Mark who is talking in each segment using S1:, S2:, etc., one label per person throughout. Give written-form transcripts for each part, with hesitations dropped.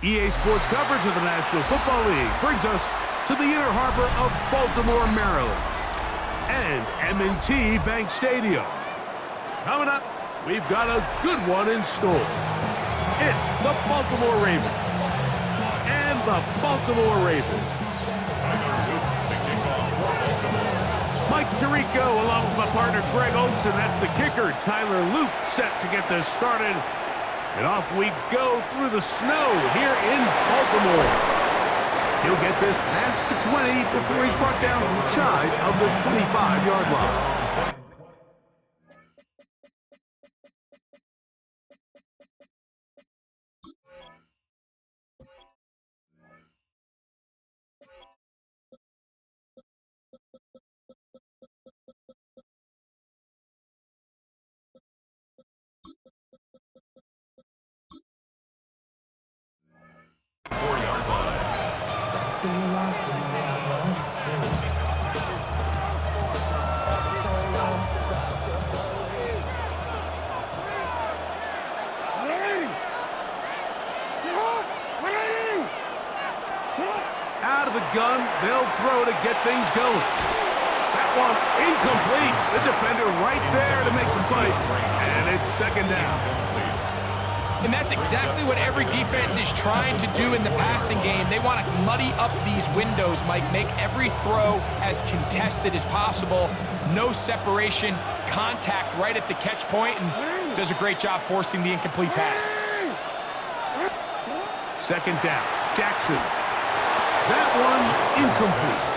S1: EA Sports coverage of the National Football League brings us to the inner harbor of Baltimore, Maryland, and M&T Bank Stadium. Coming up, we've got a good one in store. It's the Baltimore Ravens and the Baltimore Ravens. Mike Tirico along with my partner Greg Oates, and that's the kicker, Tyler Luke, set to get this started. And off we go through the snow here in Baltimore. He'll get this past the 20 before he's brought down shy of the 25-yard line. Out of the gun, they'll throw to get things going. That one incomplete. The defender right there to make the play. And it's second down.
S2: And that's exactly what every defense is trying to do in the passing game. They want to muddy up these windows, Mike, make every throw as contested as possible. No separation, contact right at the catch point, and does a great job forcing the incomplete pass.
S1: Second down, Jackson. That one incomplete.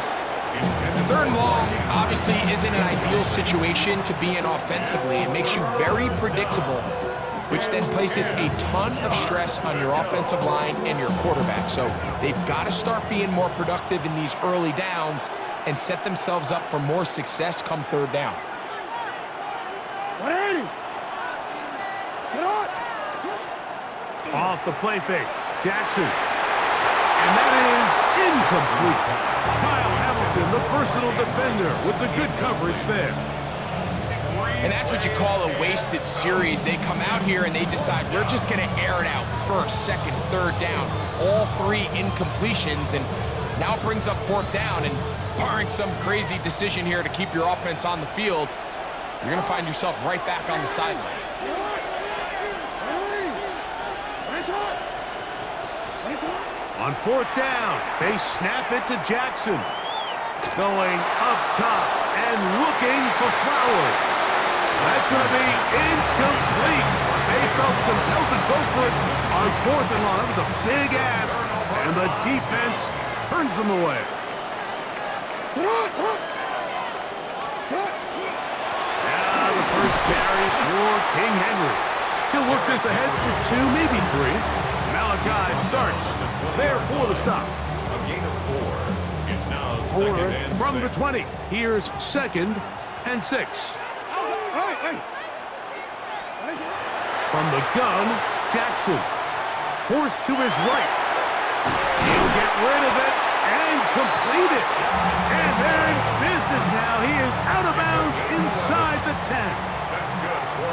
S2: Third and long obviously isn't an ideal situation to be in offensively. It makes you very predictable, which then places a ton of stress on your offensive line and your quarterback. So they've got to start being more productive in these early downs and set themselves up for more success come third down.
S1: Off the play fake, Jackson. And that is incomplete. Kyle Hamilton, the personal defender, with the good coverage there.
S2: And that's what you call a wasted series. They come out here and they decide we're just going to air it out first, second, third down. All three incompletions, and now it brings up fourth down. And barring some crazy decision here to keep your offense on the field, you're going to find yourself right back on the sideline.
S1: On fourth down, they snap it to Jackson. Going up top and looking for Flowers. That's going to be incomplete. They felt compelled to go for it on fourth and long. That was a big ask, and the defense turns them away. Now the first carry for King Henry. He'll work this ahead for two, maybe three. Malachi starts there for the stop.
S3: A gain of 4. It's now second and
S1: from
S3: 6.
S1: the 20. Here's second and 6. From the gun, Jackson. Forced to his right. He'll get rid of it and complete it. And they're in business now. He is out of bounds inside the 10.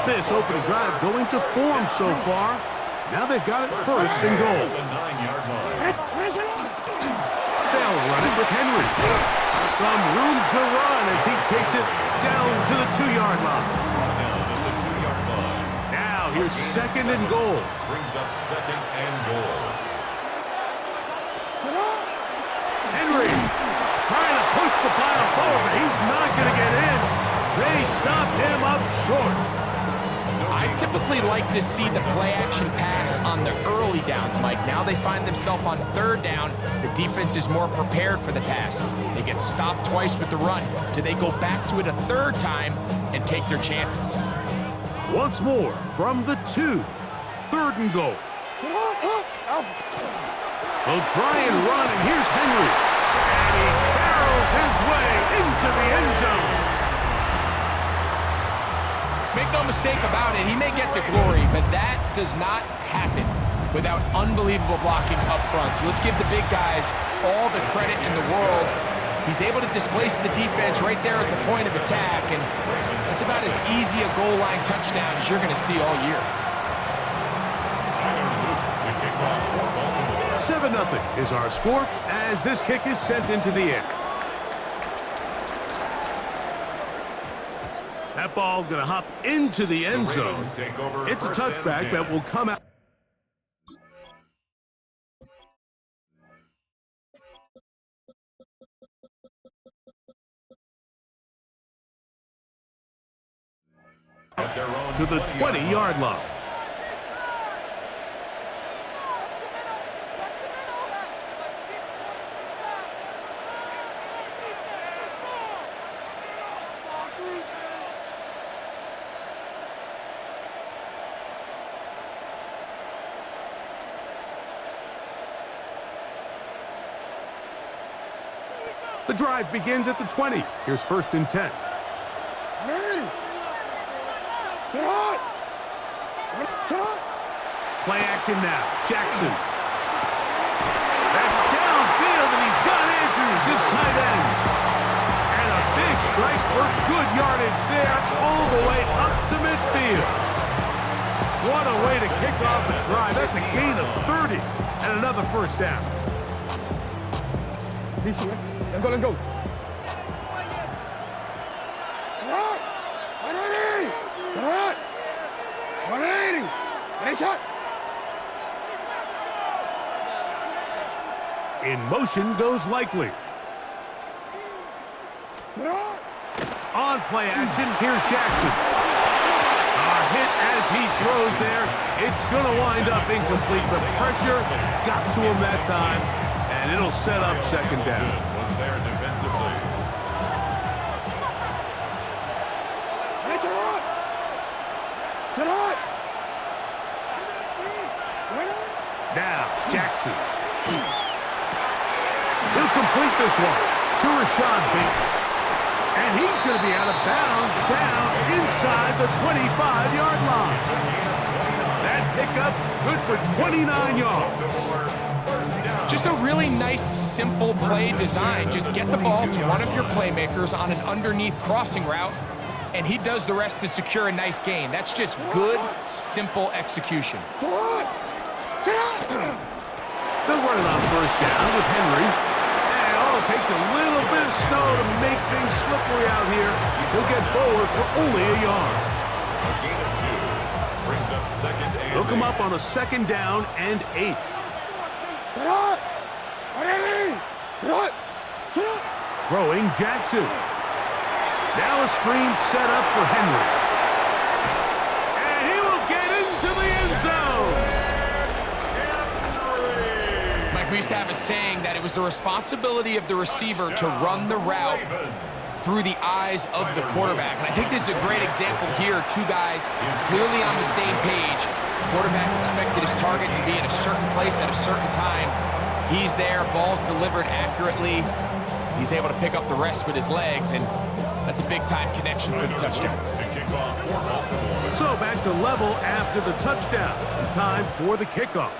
S1: This opening drive going to form so far. Now they've got it first and goal. They'll run it with Henry. Some room to run as he takes it down to the 2-yard line. Now here's second and goal.
S3: Brings up second and goal.
S1: Henry trying to push the pile forward, but he's not going to get in. They stop him up short.
S2: I typically like to see the play-action pass on the early downs, Mike. Now they find themselves on third down. The defense is more prepared for the pass. They get stopped twice with the run. Do they go back to it a third time and take their chances?
S1: Once more from the 2. Third and goal. They'll try and run, and here's Henry. And he barrels his way into the end zone.
S2: Make no mistake about it, he may get the glory, but that does not happen without unbelievable blocking up front. So let's give the big guys all the credit in the world. He's able to displace the defense right there at the point of attack, and that's about as easy a goal line touchdown as you're going to see all year.
S3: Tyler Luke to kick off for Baltimore.
S1: 7-0 is our score as this kick is sent into the air. That ball going to hop into the end zone. It's a touchback that will come out. To the 20-yard line. The drive begins at the 20. Here's 1st and 10. Play action now. Jackson. That's downfield, and he's got Andrews, his tight end. And a big strike for good yardage there all the way up to midfield. What a way to kick off the drive. That's a gain of 30 and another 1st down.
S4: Let's go, let's go.
S1: In motion goes Likely. On play action, here's Jackson. A hit as he throws there. It's going to wind up incomplete. The pressure got to him that time, and it'll set up 2nd down.
S3: Was there defensively.
S1: Now, Jackson. He'll complete this one to Rashad Bateman. And he's going to be out of bounds down inside the 25-yard line. That pickup good for 29 yards.
S2: Just a really nice, simple play design. Just get the ball to one of your playmakers on an underneath crossing route, and he does the rest to secure a nice gain. That's just good, simple execution.
S1: They'll run it on 1st down with Henry. And it takes a little bit of snow to make things slippery out here. He'll get forward for only a yard.
S3: A gain of 2 brings up 2nd and
S1: They'll come
S3: 8.
S1: up on a 2nd down and 8. Throwing Jackson. Now a screen set up for Henry. And he will get into the end zone.
S2: Mike, we used to have a saying that it was the responsibility of the receiver to run the route through the eyes of the quarterback. And I think this is a great example here. 2 guys clearly on the same page. Quarterback expected his target to be in a certain place at a certain time. He's there, ball's delivered accurately. He's able to pick up the rest with his legs, and that's a big-time connection for the touchdown.
S1: So back to level after the touchdown. Time for the kickoff.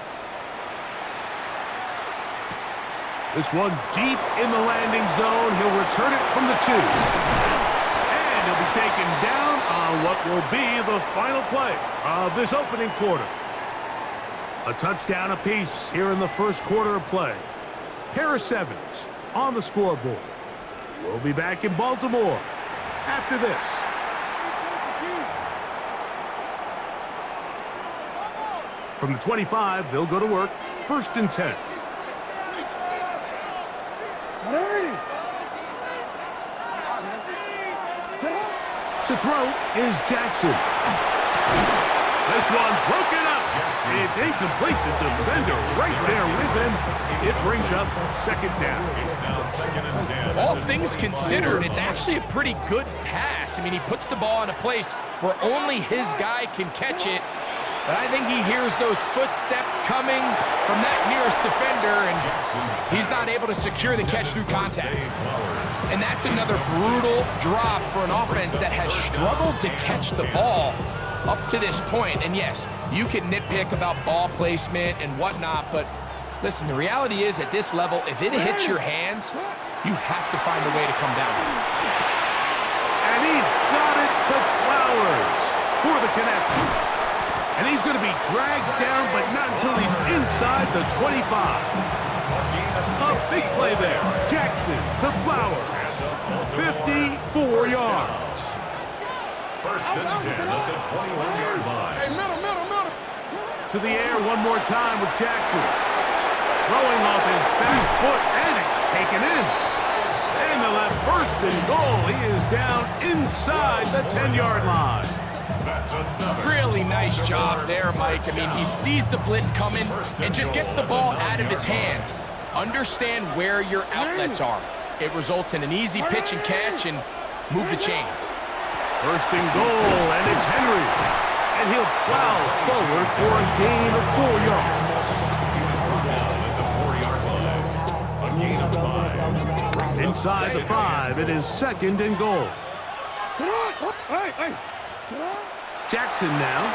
S1: This one deep in the landing zone. He'll return it from the 2. And he'll be taken down on what will be the final play of this opening quarter. A touchdown apiece here in the 1st quarter of play. Harris Evans on the scoreboard. We'll be back in Baltimore after this. From the 25, they'll go to work. 1st and 10. To throw is Jackson. This one broken up. It's incomplete. The defender right there with him. It brings up 2nd down.
S3: It's now 2nd and 10.
S2: All things considered, it's actually a pretty good pass. I mean, he puts the ball in a place where only his guy can catch it. But I think he hears those footsteps coming from that nearest defender, and he's not able to secure the catch through contact. And that's another brutal drop for an offense that has struggled to catch the ball up to this point. And yes, you can nitpick about ball placement and whatnot, but listen, the reality is at this level, if it hits your hands, you have to find a way to come down.
S1: And he's got it to Flowers for the connection. And he's going to be dragged down, but not until he's inside the 25. A big play there. Jackson to Flowers. 54 yards.
S3: First and 10 at the 21-yard line.
S4: Hey, middle.
S1: To the air one more time with Jackson. Throwing off his back foot, and it's taken in. And they'll have first and goal. He is down inside the 10-yard line.
S3: That's another.
S2: Really nice job there, Mike. I mean, he sees the blitz coming and just gets the ball out of his hands. Understand where your outlets are. It results in an easy pitch and catch and move the chains.
S1: First and goal, and it's Henry. And he'll plow forward for a gain of 4 yards.
S3: Down at the 4-yard line. A gain of 5.
S1: Inside the 5, it is second and goal. Jackson now,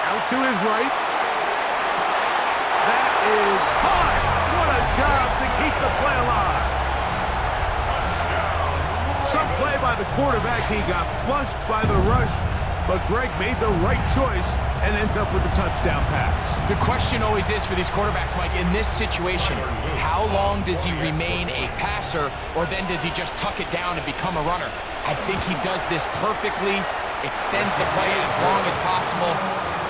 S1: out to his right. That is high. What a job to keep the play alive. Some play by the quarterback. He got flushed by the rush, but Greg made the right choice and ends up with a touchdown pass.
S2: The question always is for these quarterbacks, Mike, in this situation, how long does he remain a passer, or then does he just tuck it down and become a runner? I think he does this perfectly, extends the play as long as possible,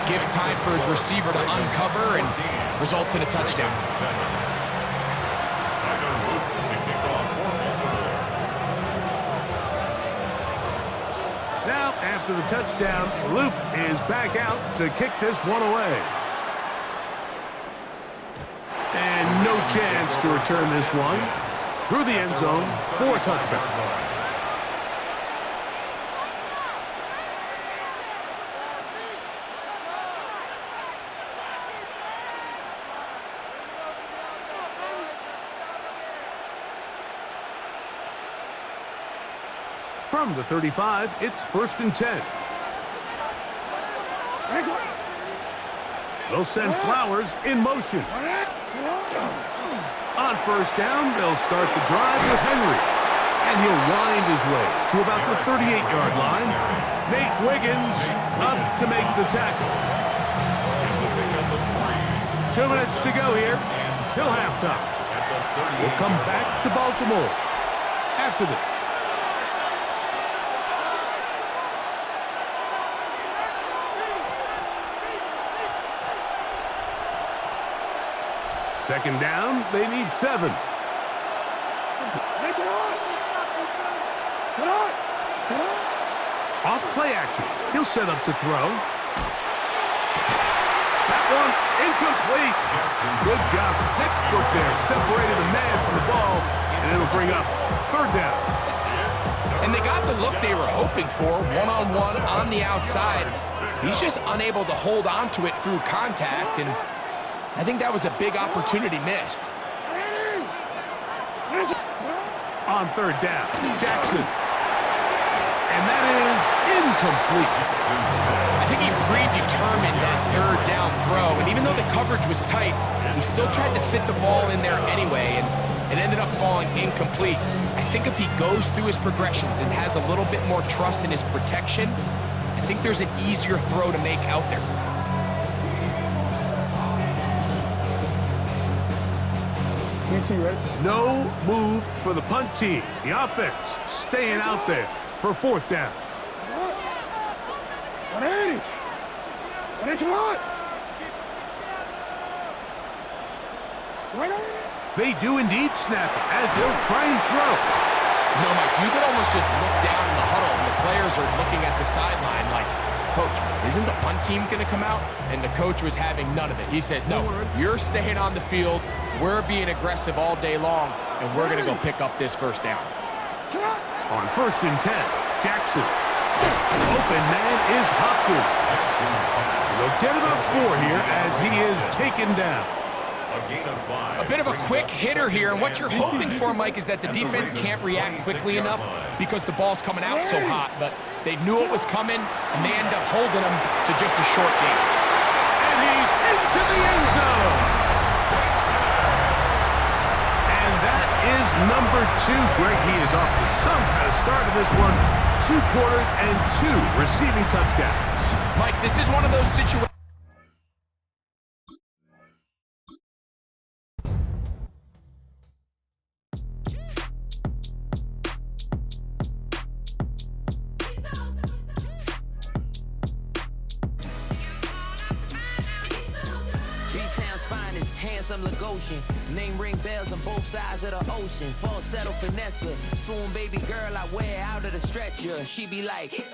S2: gives time for his receiver to uncover, and results in a touchdown.
S1: Now, after the touchdown, Luke is back out to kick this one away. And no chance to return this one. Through the end zone for a touchback. From the 35, it's first and 10. They'll send Flowers in motion. On first down, they'll start the drive with Henry. And he'll wind his way to about the 38-yard line. Nate Wiggins up to make the tackle. 2 minutes to go here. Till halftime. We'll come back to Baltimore after this. Second down, they need 7. Off play action. He'll set up to throw. That one incomplete. Good job. Textbook there. Separated the man from the ball, and it'll bring up third down.
S2: And they got the look they were hoping for, one-on-one on the outside. He's just unable to hold on to it through contact, and I think that was a big opportunity missed.
S1: On third down, Jackson. And that is incomplete.
S2: I think he predetermined that third down throw, and even though the coverage was tight, he still tried to fit the ball in there anyway, and it ended up falling incomplete. I think if he goes through his progressions and has a little bit more trust in his protection, I think there's an easier throw to make out there.
S1: No move for the punt team. The offense staying out there for fourth down. They do indeed snap it as they'll try and throw.
S2: No, Mike, you could almost just look down in the huddle and the players are looking at the sideline like, Coach, isn't the punt team going to come out? And the coach was having none of it. He says, no, you're staying on the field. We're being aggressive all day long, and we're going to go pick up this first down.
S1: On first and 10, Jackson. Open man is Hopkins. They'll get about 4 here as he is taken down.
S2: A bit of a quick hitter here, and what you're hoping for, Mike, is that the defense can't react quickly enough because the ball's coming out so hot, but they knew it was coming, and they end up holding him to just a short game.
S1: And he's into the end zone. And that is number 2. Greg, he is off to some kind of start of this one. 2 quarters and 2 receiving touchdowns.
S2: Mike, this is one of those situations.
S4: handsome Lagosian. Name ring bells on both sides of the ocean. Falsetto finesse, swoon baby girl I wear out of the stretcher. She be like,